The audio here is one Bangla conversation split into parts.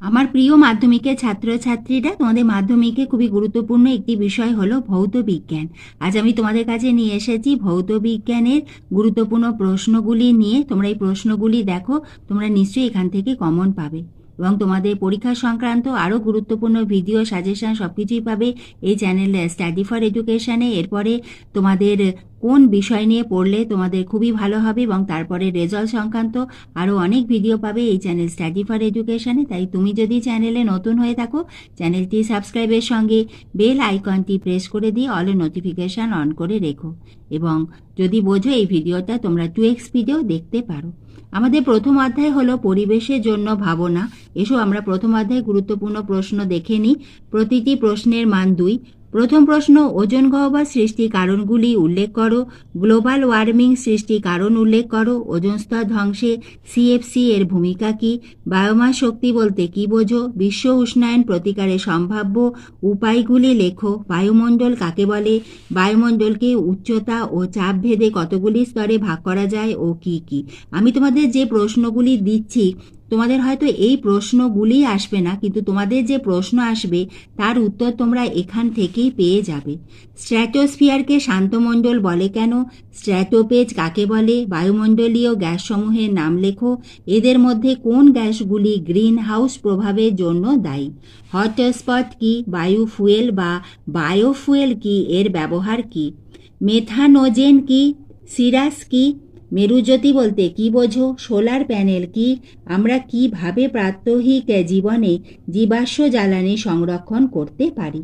আমার প্রিয় মাধ্যমিকের ছাত্রছাত্রীরা, তোমাদের মাধ্যমিকে খুবই গুরুত্বপূর্ণ একটি বিষয় হলো ভৌত বিজ্ঞান। আজ আমি তোমাদের কাছে নিয়ে এসেছি ভৌত বিজ্ঞানের গুরুত্বপূর্ণ প্রশ্নগুলি নিয়ে। তোমরা এই প্রশ্নগুলি দেখো, তোমরা নিশ্চয়ই এখান থেকে কমন পাবে এবং তোমাদের পরীক্ষা সংক্রান্ত আরও গুরুত্বপূর্ণ ভিডিও সাজেশন সব কিছুই পাবে এই চ্যানেল স্টাডি ফর এডুকেশানে। এরপরে তোমাদের কোন বিষয় নিয়ে পড়লে তোমাদের খুবই ভালো হবে এবং তারপরে রেজাল্ট সংক্রান্ত আরও অনেক ভিডিও পাবে এই চ্যানেল স্টাডি ফর এডুকেশানে। তাই তুমি যদি চ্যানেলে নতুন হয়ে থাকো, চ্যানেলটি সাবস্ক্রাইবের সঙ্গে বেল আইকনটি প্রেস করে দিয়ে অল নোটিফিকেশান অন করে রেখো এবং যদি বোঝো এই ভিডিওটা তোমরা 2x ভিডিও দেখতে পারো। আমাদের প্রথম অধ্যায় হলো পরিবেশের জন্য ভাবনা। এসো আমরা প্রথম অধ্যায় গুরুত্বপূর্ণ প্রশ্ন দেখে নিই। প্রতিটি প্রশ্নের মান 2। প্রথম প্রশ্ন, ওজোন গহ্বর সৃষ্টির কারণগুলি উল্লেখ করো। গ্লোবাল ওয়ার্মিং সৃষ্টির কারণ উল্লেখ করো। ওজোন স্তর ধ্বংসে সিএফসি এর ভূমিকা কী? বায়োমাস শক্তি বলতে কী বোঝো? বিশ্ব উষ্ণায়ন প্রতিকারের সম্ভাব্য উপায়গুলি লেখো। বায়ুমণ্ডল কাকে বলে? বায়ুমণ্ডলকে উচ্চতা ও চাপ ভেদে কতগুলি স্তরে ভাগ করা যায় ও কী কী? আমি তোমাদের যে প্রশ্নগুলি দিচ্ছি, তোমাদের হয়তো এই প্রশ্নগুলি আসবে না, কিন্তু তোমাদের যে প্রশ্ন আসবে তার উত্তর তোমরা এখান থেকেই পেয়ে যাবে। স্ট্র্যাটোস্ফিয়ারকে শান্তমণ্ডল বলে কেন? স্ট্র্যাটোপেজ কাকে বলে? বায়ুমণ্ডলীয় গ্যাসসমূহের নাম লেখো। এদের মধ্যে কোন গ্যাসগুলি গ্রিন হাউস প্রভাবের জন্য দায়ী? হটস্পট কি? বায়ু ফুয়েল বা বায়োফুয়েল কি? এর ব্যবহার কি? মেথানোজেন কি? সিরাস কি? মেরুজ্যোতি বলতে কি বোঝো? সোলার প্যানেল কি? আমরা কিভাবে প্রাত্যহিক জীবনে জীবাশ্ম জ্বালানি সংরক্ষণ করতে পারি?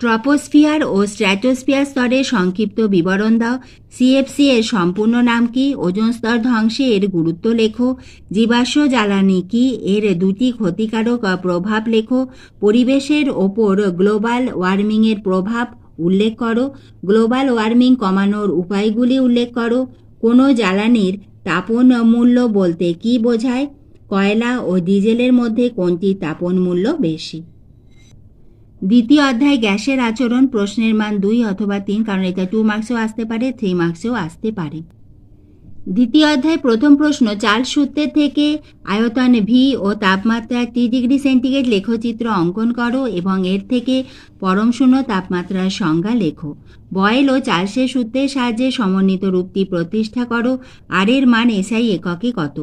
ট্রপোস্ফিয়ার ও স্ট্র্যাটোস্ফিয়ার স্তরের সংক্ষিপ্ত বিবরণ দাও। সিএফসি এর সম্পূর্ণ নাম কি? ওজোন স্তর ধ্বংসে এর গুরুত্ব লেখো। জীবাশ্ম জ্বালানি কি? এর দুটি ক্ষতিকারক প্রভাব লেখো। পরিবেশের ওপর গ্লোবাল ওয়ার্মিংয়ের প্রভাব উল্লেখ করো। গ্লোবাল ওয়ার্মিং কমানোর উপায়গুলি উল্লেখ করো। কোনো জ্বালানির তাপন মূল্য বলতে কি বোঝায়? কয়লা ও ডিজেলের মধ্যে কোনটি তাপন মূল্য বেশি? দ্বিতীয় অধ্যায় গ্যাসের আচরণ। প্রশ্নের মান 2 অথবা 3, কারণ এটা 2 মার্কসেও আসতে পারে, 3 মার্কসেও আসতে পারে। দ্বিতীয় অধ্যায় প্রথম প্রশ্ন, চার্লস সূত্রের থেকে আয়তন ভি ও তাপমাত্রা টি ডিগ্রি সেন্টিগ্রেড লেখচিত্র অঙ্কন করো এবং এর থেকে পরম শূন্য তাপমাত্রার সংজ্ঞা লেখো। বয়েল ও চার্লসের সূত্রের সাহায্যে সমন্বিত রূপটি প্রতিষ্ঠা করো। আর এর মান এসআই এককে কত?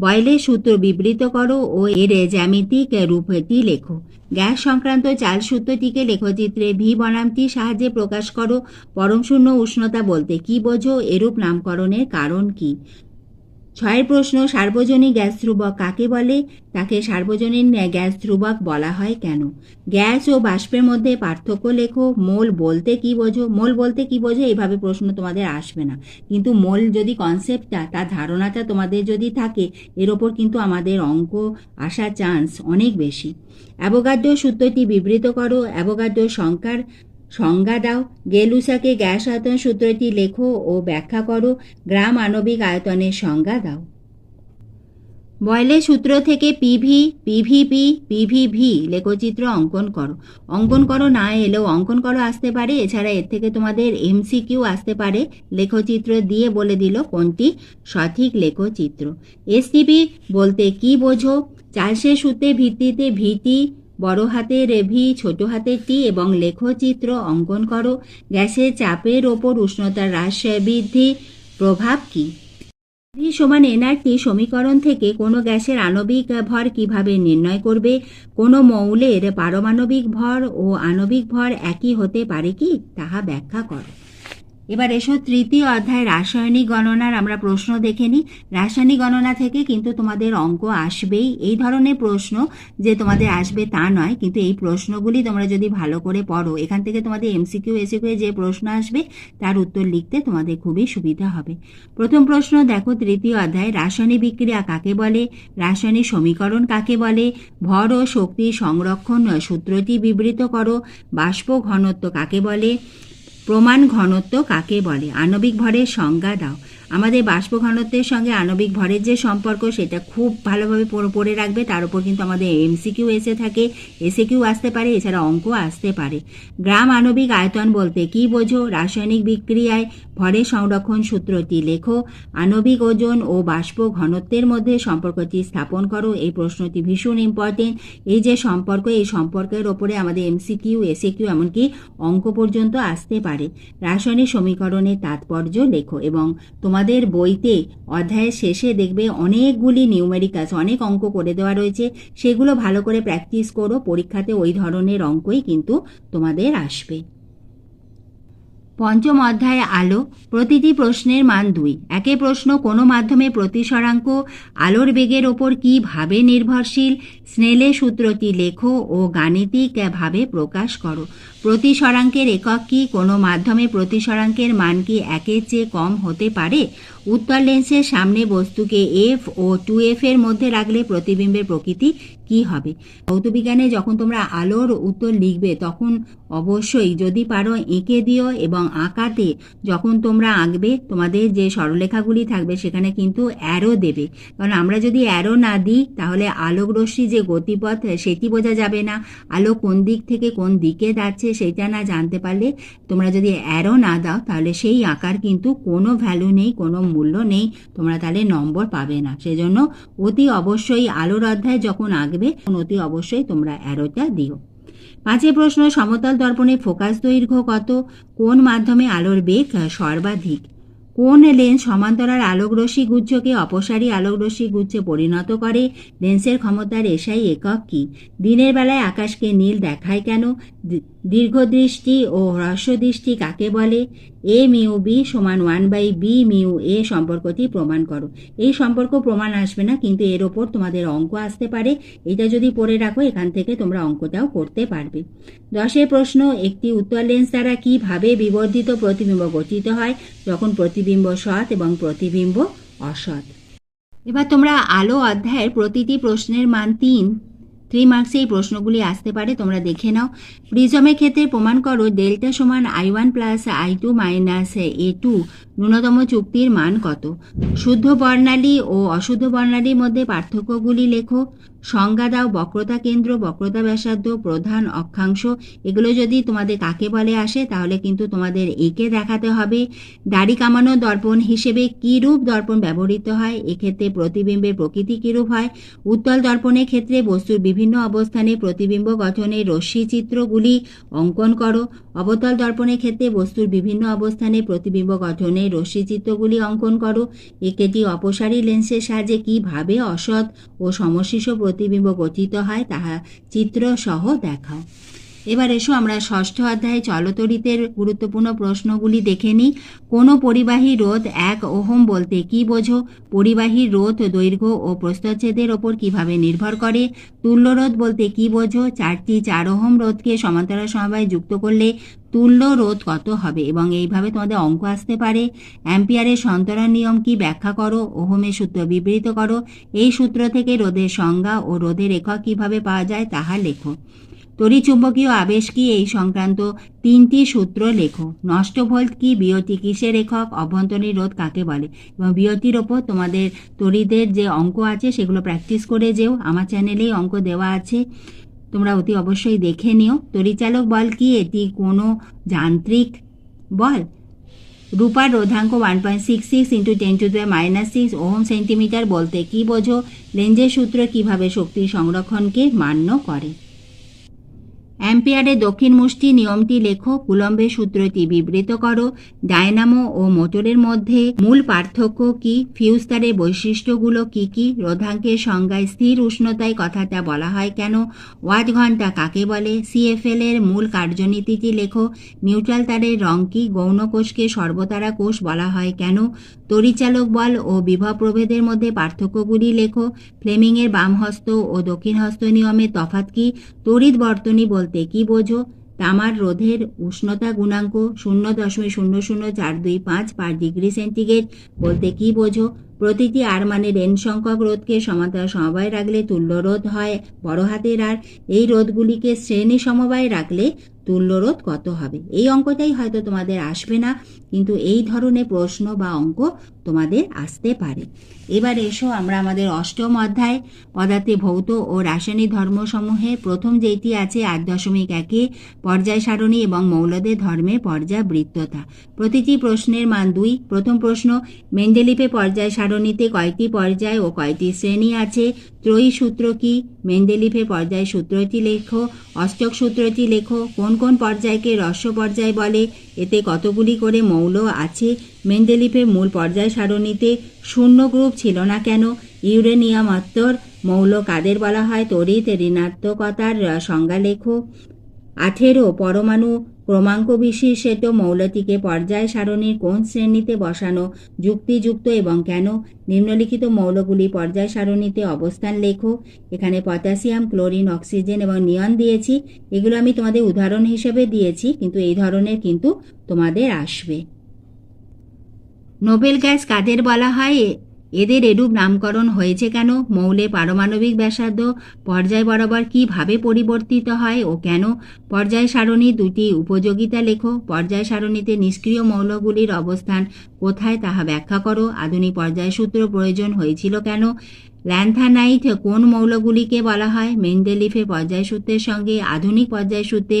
বয়েলের সূত্র বিবৃত করো ও এর জ্যামিতিক রূপটি লেখো। গ্যাস সংক্রান্ত চার্লস সূত্রটিকে লেখচিত্রে ভি বনামটির সাহায্যে প্রকাশ করো। পরম শূন্য উষ্ণতা বলতে কি বোঝো? এরূপ নামকরণের কারণ কি? 6 প্রশ্ন, সার্বজনীন গ্যাস ধ্রুবক কাকে বলে? তাকে সার্বজনীন গ্যাস ধ্রুবক বলা হয় কেন? গ্যাস ও বাষ্পের মধ্যে পার্থক্য লেখো। মোল বলতে কি বোঝো? মোল বলতে কি বোঝো এইভাবে প্রশ্ন তোমাদের আসবে না, কিন্তু মোল যদি কনসেপ্টটা, তার ধারণাটা তোমাদের যদি থাকে, এর ওপর কিন্তু আমাদের অঙ্ক আসার চান্স অনেক বেশি। অ্যাভোগাড্রো সূত্রটি বিবৃত করো। অ্যাভোগাড্রো সংজ্ঞা দাও। গেলুসাকে গ্যাস আয়তন সূত্রটি লেখো ও ব্যাখ্যা করো। গ্রাম আণবিক আয়তনের সংজ্ঞা দাও। বয়েলের সূত্র থেকে পিভি, পিভিপি, পিভিভি লেখচিত্র অঙ্কন করো। অঙ্কন করো না এলেও অঙ্কন করো আসতে পারে। এছাড়া এর থেকে তোমাদের এমসিকিউ আসতে পারে। লেখচিত্র দিয়ে বলে দিল কোনটি সঠিক লেখচিত্র। এসটিপি বলতে কি বোঝো? চার্লসের সূত্রের ভিত্তিতে ভিটি বড় হাতের ভি ছোট হাতের টি এবং লেখচিত্র অঙ্কন করো। গ্যাসের চাপের ওপর উষ্ণতার হ্রাস বৃদ্ধি প্রভাব কি? ভি সমান এনআরটি সমীকরণ থেকে কোনো গ্যাসের আণবিক ভর কিভাবে নির্ণয় করবে? কোনো মৌলের পারমাণবিক ভর ও আণবিক ভর একই হতে পারে কি? তাহা ব্যাখ্যা করো। এবার এসো তৃতীয় অধ্যায় রাসায়নিক গণনার আমরা প্রশ্ন দেখে নিই। রাসায়নিক গণনা থেকে কিন্তু তোমাদের অঙ্ক আসবেই। এই ধরনের প্রশ্ন যে তোমাদের আসবে তা নয়, কিন্তু এই প্রশ্নগুলি তোমরা যদি ভালো করে পড়ো, এখান থেকে তোমাদের এমসিকিউ এসিকিউ যে প্রশ্ন আসবে তার উত্তর লিখতে তোমাদের খুবই সুবিধা হবে। প্রথম প্রশ্ন দেখো, তৃতীয় অধ্যায় রাসায়নিক বিক্রিয়া কাকে বলে? রাসায়নিক সমীকরণ কাকে বলে? ভর ও শক্তি সংরক্ষণ সূত্রটি বিবৃত করো। বাষ্প ঘনত্ব কাকে বলে? প্রমাণ ঘনত্ব কাকে বলে? আণবিক ভরের সংজ্ঞা দাও। আমাদের বাষ্প ঘনত্বের সঙ্গে আণবিক ভরের যে সম্পর্ক সেটা খুব ভালোভাবে পড়ে রাখবে। তার উপর কিন্তু আমাদের এমসিকিউ এসে থাকে, এসএকিউ আসতে পারে, এছাড়া অঙ্ক আসতে পারে। গ্রাম আণবিক আয়তন বলতে কি বোঝো? রাসায়নিক বিক্রিয়ায় ভরের সংরক্ষণ সূত্রটি লেখো। আণবিক ওজন ও বাষ্প ঘনত্বের মধ্যে সম্পর্কটি স্থাপন করো। এই প্রশ্নটি ভীষণ ইম্পর্টেন্ট। এই যে সম্পর্ক, এই সম্পর্কের ওপরে আমাদের এমসিকিউ, এসএকিউ এমনকি অঙ্ক পর্যন্ত আসতে পারে। রাসায়নিক সমীকরণের তাৎপর্য লেখো এবং তোমাদের বইতে অধ্যায়ের শেষে দেখবে অনেকগুলি নিউমেরিক্যালস, অনেক অঙ্ক করে দেওয়া রয়েছে, সেগুলো ভালো করে প্র্যাকটিস করো। পরীক্ষাতে ওই ধরনের অঙ্কই কিন্তু তোমাদের আসবে। পঞ্চম অধ্যায় আলো। প্রতিটি প্রশ্নের মান 2। একে প্রশ্ন, কোনো মাধ্যমে প্রতিসরাঙ্ক আলোর বেগের ওপর কীভাবে নির্ভরশীল? স্নেলের সূত্রটি লেখো ও গাণিতিকভাবে প্রকাশ করো। প্রতিসরাঙ্কের একক কি? কোনো মাধ্যমে প্রতিসরাঙ্কের মান কি 1-এর চেয়ে কম হতে পারে? উত্তর লেন্সের সামনে বস্তুকে এফ ও 2F এর মধ্যে রাখলে প্রতিবিম্বের প্রকৃতি কি হবে? ভৌতবিজ্ঞানে যখন তোমরা আলোর উত্তর লিখবে তখন অবশ্যই যদি পারো এঁকে দিও, এবং আঁকাতে যখন তোমরা আঁকবে তোমাদের যে সরলরেখাগুলি থাকবে সেখানে কিন্তু অ্যারো দেবে। কারণ আমরা যদি অ্যারো না দিই তাহলে আলোক রশ্মি যে গতিপথ সেটি বোঝা যাবে না। আলো কোন দিক থেকে কোন দিকে যাচ্ছে সেটা না জানতে পারলে, তোমরা যদি অ্যারো না দাও তাহলে সেই আঁকার কিন্তু কোনো ভ্যালু নেই, কোনো মূল্য নেই, তোমরা তাহলে নম্বর পাবে না। সেজন্য অতি অবশ্যই আলোর অধ্যায় যখন আঁকবে অতি অবশ্যই তোমরা অ্যারোটা দিও। 5 প্রশ্ন, সমতল দর্পণে ফোকাস দৈর্ঘ্য কত? কোন মাধ্যমে আলোর বেগ সর্বাধিক? কোন লেন্স সমান্তরাল আলোকরশ্মি গুচ্ছকে অপসারী আলোকরশ্মি গুচ্ছে পরিণত করে? লেন্সের ক্ষমতার এসআই একক কি? দিনের বেলায় আকাশকে নীল দেখায় কেন? দীর্ঘদৃষ্টি ও হ্রস্বদৃষ্টি কাকে বলে? এ মিউ বি সমান 1/b মিউ এ সম্পর্কটি প্রমাণ করো। এই সম্পর্ক প্রমাণ আসবে না, কিন্তু এর ওপর তোমাদের অঙ্ক আসতে পারে। এটা যদি পড়ে রাখো এখান থেকে তোমরা অঙ্কটাও করতে পারবে। 10 প্রশ্ন, একটি উত্তর লেন্স দ্বারা কিভাবে বিবর্ধিত প্রতিবিম্ব গঠিত হয় যখন প্রতিবিম্ব সৎ এবং প্রতিবিম্ব অসৎ? এবার তোমরা আলো অধ্যায়ের প্রতিটি প্রশ্নের মান 3 মার্কসে এই প্রশ্নগুলি আসতে পারে, তোমরা দেখে নাও। প্রিজমের ক্ষেত্রে প্রমাণ করো ডেল্টা সমান I1 plus I2 minus A2 ন্যূনতম চুক্তির মান কত? শুদ্ধ বর্ণালী ও অশুদ্ধ বর্ণালীর মধ্যে পার্থক্যগুলি লেখো। সংজ্ঞা দাও। বক্রতা কেন্দ্র, বক্রতা ব্যাসার্ধ, প্রধান অক্ষাংশ, এগুলো যদি তোমাদের কাকে বলে আসে তাহলে কিন্তু তোমাদের এঁকে দেখাতে হবে। দাড়ি কামানো দর্পণ হিসেবে কীরূপ দর্পণ ব্যবহৃত হয়? এক্ষেত্রে প্রতিবিম্বের প্রকৃতি কীরূপ হয়? উত্তল দর্পণের ক্ষেত্রে বস্তুর বিভিন্ন অবস্থানে প্রতিবিম্ব গঠনের রশ্মি চিত্রগুলি অঙ্কন করো। অবতল দর্পণের ক্ষেত্রে বস্তুর বিভিন্ন অবস্থানে প্রতিবিম্ব গঠনের রশ্মি চিত্রগুলি অঙ্কন করো। একটি অপসারী লেন্সের সাহায্যে কিভাবে অসৎ ও সমশীর্ষ প্রতিবিম্ব গঠিত হয় তাহা চিত্র সহ দেখাও। এবার এসো আমরা ষষ্ঠ অধ্যায়ে চলতরিতের গুরুত্বপূর্ণ প্রশ্নগুলি দেখে নিই। কোনো পরিবাহী রোধ 1 ওহম বলতে কি বোঝো? পরিবাহী রোধ দৈর্ঘ্য ও প্রস্থচ্ছেদের ওপর কিভাবে নির্ভর করে? তুল্য রোধ বলতে কি বোঝো? 4টি 4 ওহম রোধকে সমান্তরাল সমবায়ে যুক্ত করলে তুল্য রোধ কত হবে? এবং এইভাবে তোমাদের অঙ্ক আসতে পারে। অ্যাম্পিয়ারের সন্তরণ নিয়ম কি? ব্যাখ্যা করো। ওহমের সূত্র বিবৃত করো। এই সূত্র থেকে রোধের সংজ্ঞা ও রোধের একক কিভাবে পাওয়া যায় তাহা লেখো। তড়িৎচুম্বকীয় আবেশ কি? এই সংক্রান্ত 3টি সূত্র লেখো। নষ্ট ভোল্ট কি? বিওটি কিসের একক? অভ্যন্তরীণ রোধ কাকে বলে? এবং বিওটির ওপর তোমাদের তড়িতের যে অঙ্ক আছে সেগুলো প্র্যাকটিস করে যেও। আমার চ্যানেলেই অঙ্ক দেওয়া আছে, তোমরা অতি অবশ্যই দেখে নিও। তড়িচালক বল কি? এটি কোনো যান্ত্রিক বল। রূপার রোধাঙ্ক 1.66 × 10⁻⁻6 ওহম সেন্টিমিটার বলতে কি বোঝো? লেঞ্জের সূত্র কিভাবে শক্তি সংরক্ষণকে মান্য করে? অ্যাম্পিয়ারের দক্ষিণ মুষ্টি নিয়মটি লেখো। কুলম্বের সূত্রটি বিবৃত করো। ডায়নামো ও মোটরের মধ্যে মূল পার্থক্য কি? ফিউজ তারের বৈশিষ্ট্যগুলো কি কি? রোধাঙ্কের সংজ্ঞায় স্থির উষ্ণতায় কথাটা বলা হয় কেন? ওয়াট ঘন্টা কাকে বলে? সিএফএল এর মূল কার্যনীতিটি লেখো। নিউট্রাল তারের রং কি? গৌণ কোষকে সর্বতারা কোষ বলা হয় কেন? তড়িচালক বল ও বিভব প্রভেদের মধ্যে পার্থক্যগুলি লেখো। ফ্লেমিংয়ের বামহস্ত ও দক্ষিণ হস্ত নিয়মের তফাৎ কি? তড়িৎ বর্তনী বলতে কি বোঝো? তামার রোধের উষ্ণতা গুণাঙ্ক 0.00425 পার ডিগ্রি সেন্টিগ্রেড বলতে কি বোঝো? প্রতিটি আর মানে n সংখ্যক রোধকে সমান্তরাল সমবায়ে রাখলে তুল্য রোধ হয় বড় হাতের আর। এই রোধগুলিকে শ্রেণী সমবায়ে রাখলে তুল্য রোধ কত হবে? এই অঙ্কটাই হয়তো তোমাদের আসবে না, কিন্তু এই ধরনের প্রশ্ন বা অঙ্ক তোমাদের আসতে পারে। এবার এসো আমরা আমাদের অষ্টম অধ্যায় পদার্থে ভৌত ও রাসায়নিক ধর্মসমূহের প্রথম যেটি আছে 8.1 পর্যায় সারণী এবং মৌলদের ধর্মের পর্যাবৃত্ততা। প্রতিটি প্রশ্নের মান 2। প্রথম প্রশ্ন, মেন্ডেলিফের পর্যায় সারণীতে কয়টি পর্যায় ও কয়টি শ্রেণী আছে? ত্রয়ী সূত্র কি? মেন্ডেলিফের পর্যায় সূত্রটি লেখো। অষ্টক সূত্রটি লেখো। কোন কোন পর্যায়কে হ্রস্ব পর্যায় বলে? এতে কতগুলি করে মৌল আছে? মেন্ডেলিফের মূল পর্যায় সারণীতে শূন্য গ্রুপ ছিল না কেন? ইউরেনিয়াম অত্তর মৌল কাদের বলা হয়? তড়িৎ ঋণাত্মকতার সংজ্ঞা লেখো। 18 পরমাণু ক্রমাঙ্ক বিশিষ্ট মৌলটিকে পর্যায় সারণীর কোন শ্রেণীতে বসানো যুক্তিযুক্ত এবং কেন? নিম্নলিখিত মৌলগুলি পর্যায় সারণীতে অবস্থান লেখো। এখানে পটাশিয়াম, ক্লোরিন, অক্সিজেন এবং নিয়ন দিয়েছি। এগুলো আমি তোমাদের উদাহরণ হিসেবে দিয়েছি, কিন্তু এই ধরনের কিন্তু তোমাদের আসবে। নোবেল গ্যাস কাদের বলা হয়? এদের এরূপ নামকরণ হয়েছে কেন? মৌলের পারমাণবিক ব্যাসার্ধ পর্যায় বরাবর কিভাবে পরিবর্তিত হয় ও কেন? পর্যায় সারণী দুটি উপযোগিতা লেখো। পর্যায় সারণীতে নিষ্ক্রিয় মৌলগুলির অবস্থান কোথায় তাহা ব্যাখ্যা করো। আধুনিক পর্যায় সূত্র প্রয়োজন হয়েছিল কেন? ল্যান্থানাইট কোন মৌলগুলিকে বলা হয়? মেন্ডেলিফের পর্যায় সূত্রের সঙ্গে আধুনিক পর্যায় সূত্রে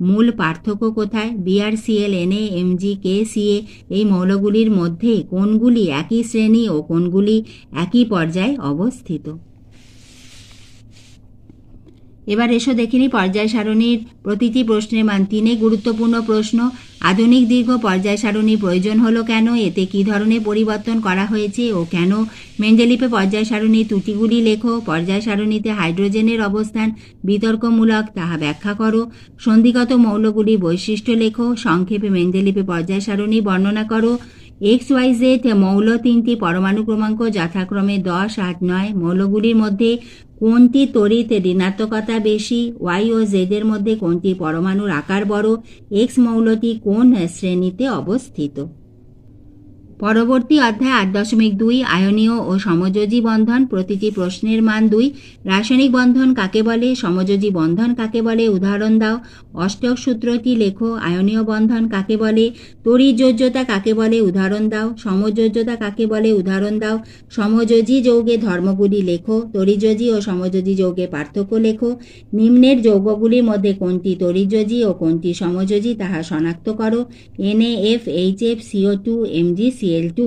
মূল পার্থক্য কোথায়? BrCl, Na, Mg, KCa এই মৌলগুলির মধ্যে কোনগুলি একই শ্রেণী ও কোনগুলি একই পর্যায়ে অবস্থিত? এবার এসো দেখিনি পর্যায় সারণীর প্রতিটি প্রশ্নের মান 3। গুরুত্বপূর্ণ প্রশ্ন, আধুনিক দীর্ঘ পর্যায় সারণীর প্রয়োজন হলো কেন? এতে কী ধরনের পরিবর্তন করা হয়েছে ও কেন? মেন্ডেলিফে পর্যায় সারণীর ত্রুটিগুলি লেখো। পর্যায় সারণীতে হাইড্রোজেনের অবস্থান বিতর্কমূলক, তাহা ব্যাখ্যা করো। সন্ধিগত মৌলগুলির বৈশিষ্ট্য লেখো। সংক্ষেপে মেন্ডেলিফে পর্যায় সারণী বর্ণনা করো। XYZ মৌল 3টি পরমাণু ক্রমাঙ্ক যথাক্রমে 10, 8, 9। মৌলগুলির মধ্যে কোনটি তড়িৎ ঋণাত্মকতা বেশি? Y ও Z এর মধ্যে কোনটি পরমাণুর আকার বড়? X মৌলটি কোন শ্রেণীতে অবস্থিত? পরবর্তী অধ্যায় 8.2 আয়নীয় ও সমযোজী বন্ধন। প্রতিটি প্রশ্নের মান 2। রাসায়নিক বন্ধন কাকে বলে? সমযোজী বন্ধন কাকে বলে? উদাহরণ দাও। অষ্টক সূত্রটি লেখো। আয়নীয় বন্ধন কাকে বলে? তড়িৎযোজ্যতা কাকে বলে? উদাহরণ দাও। সমযোজ্যতা কাকে বলে? উদাহরণ দাও। সমযোজী যৌগের ধর্মগুলি লেখো। তড়িৎযোজী ও সমযোজী যৌগের পার্থক্য লেখো। নিম্নের যৌগগুলির মধ্যে কোনটি তড়িৎযোজী ও কোনটি সমযোজী তাহা শনাক্ত করো। NaF, HF, CO2, Mg, Cl2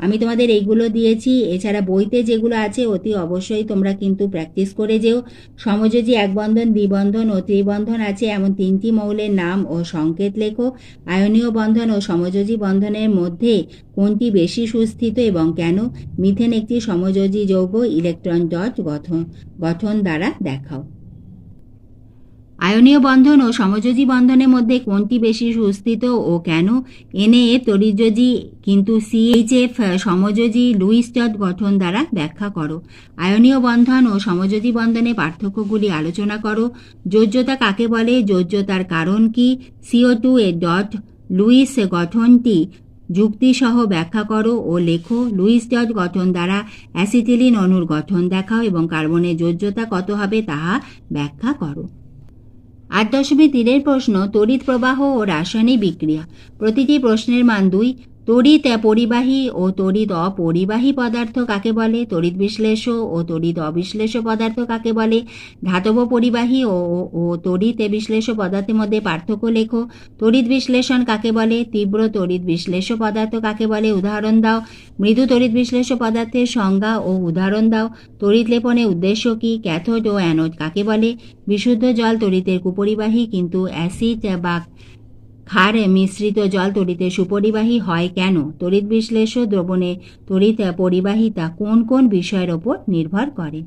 আমি তোমাদের এইগুলো দিয়েছি। এছাড়া বইতে যেগুলো আছে অতি অবশ্যই তোমরা কিন্তু প্র্যাকটিস করে যেও। সমযোজী এক বন্ধন, দ্বিবন্ধন ও ত্রিবন্ধন আছে এমন 3টি মৌলের নাম ও সংকেত লেখো। আয়নীয় বন্ধন ও সমযোজী বন্ধনের মধ্যে কোনটি বেশি সুস্থিত এবং কেন? মিথেন একটি সমযোজী যৌগ। ইলেকট্রন ডট গঠন দ্বারা দেখাও। আয়নীয় বন্ধন ও সমযোজী বন্ধনের মধ্যে কোনটি বেশি সুস্থিত ও কেন? Na তড়িৎযোজী কিন্তু CHF সমযোজী। লুইস ডট গঠন দ্বারা ব্যাখ্যা করো। আয়নীয় বন্ধন ও সমযোজী বন্ধনের পার্থক্যগুলি আলোচনা করো। যোজ্যতা কাকে বলে? যোজ্যতার কারণ কি? CO2 এর ডট লুইস গঠনটি যুক্তিসহ ব্যাখ্যা করো ও লেখো। লুইস ডট গঠন দ্বারা অ্যাসিটিলিন অণুর গঠন দেখাও এবং কার্বনের যোজ্যতা কত হবে তাহা ব্যাখ্যা করো। 8.3 প্রশ্ন, তড়িৎ প্রবাহ ও রাসায়নিক বিক্রিয়া। প্রতিটি প্রশ্নের মান 2। তড়িৎ পরিবাহী ও তড়িৎ অপরিবাহী পদার্থ কাকে বলে? তড়িৎ বিশ্লেষ্য ও তড়িৎ অবিশ্লেষ্য পদার্থ কাকে বলে? ধাতব পরিবাহী ও তড়িৎ বিশ্লেষ্য পদার্থের মধ্যে পার্থক্য লেখো। তড়িৎ বিশ্লেষণ কাকে বলে? তীব্র তড়িৎ বিশ্লেষ্য পদার্থ কাকে বলে? উদাহরণ দাও। মৃদু তড়িৎ বিশ্লেষ্য পদার্থের সংজ্ঞা ও উদাহরণ দাও। তড়িৎ লেপনের উদ্দেশ্য কি? ক্যাথোড ও অ্যানোড কাকে বলে? বিশুদ্ধ জল তড়িতের কুপরিবাহী, কিন্তু অ্যাসিড বা ক্ষার মিশ্রিত জল তড়িতে সুপরিবাহী হয় কেন? তড়িৎ বিশ্লেষ্য দ্রবণে তড়িৎ পরিবাহিতা কোন কোন বিষয়ের ওপর নির্ভর করে?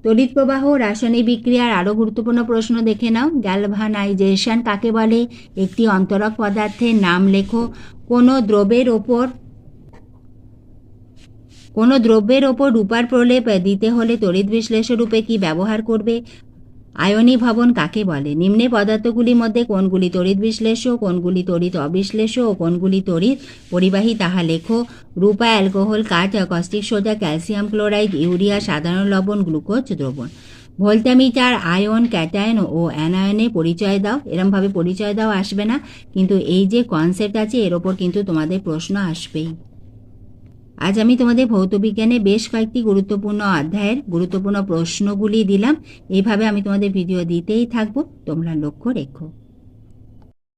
তড়িৎ প্রবাহ রাসায়নিক বিক্রিয়ার আরও গুরুত্বপূর্ণ প্রশ্ন দেখে নাও। গ্যালভানাইজেশন কাকে বলে? একটি অন্তরক পদার্থের নাম লেখো। কোনো দ্রব্যের ওপর রূপার প্রলেপ দিতে হলে তড়িৎ বিশ্লেষ্য রূপে কি ব্যবহার করবে? আয়নীভবন কাকে বলে? নিম্নে পদার্থগুলির মধ্যে কোনগুলি তড়িৎ বিশ্লেষ্য, কোনগুলি তড়িৎ অবিশ্লেষ্য ও কোনগুলি তড়িৎ পরিবাহী তাহা লেখো। রূপা, অ্যালকোহল, কাঠ, caustic soda, calcium chloride, urea, সাধারণ লবণ, গ্লুকোজ দ্রবণ। ভোল্টামিটার আয়ন, ক্যাটায়ন ও অ্যানায়নের পরিচয় দাও। এরমভাবে পরিচয় দাও আসবে না, কিন্তু এই যে কনসেপ্ট আছে এর ওপর কিন্তু তোমাদের প্রশ্ন আসবেই। আজ আমি তোমাদের ভৌতবিজ্ঞানে বেশ কয়েকটি গুরুত্বপূর্ণ অধ্যায়ের গুরুত্বপূর্ণ প্রশ্নগুলি দিলাম। এইভাবে আমি তোমাদের ভিডিও দিতেই থাকবো, তোমরা লক্ষ্য রেখো।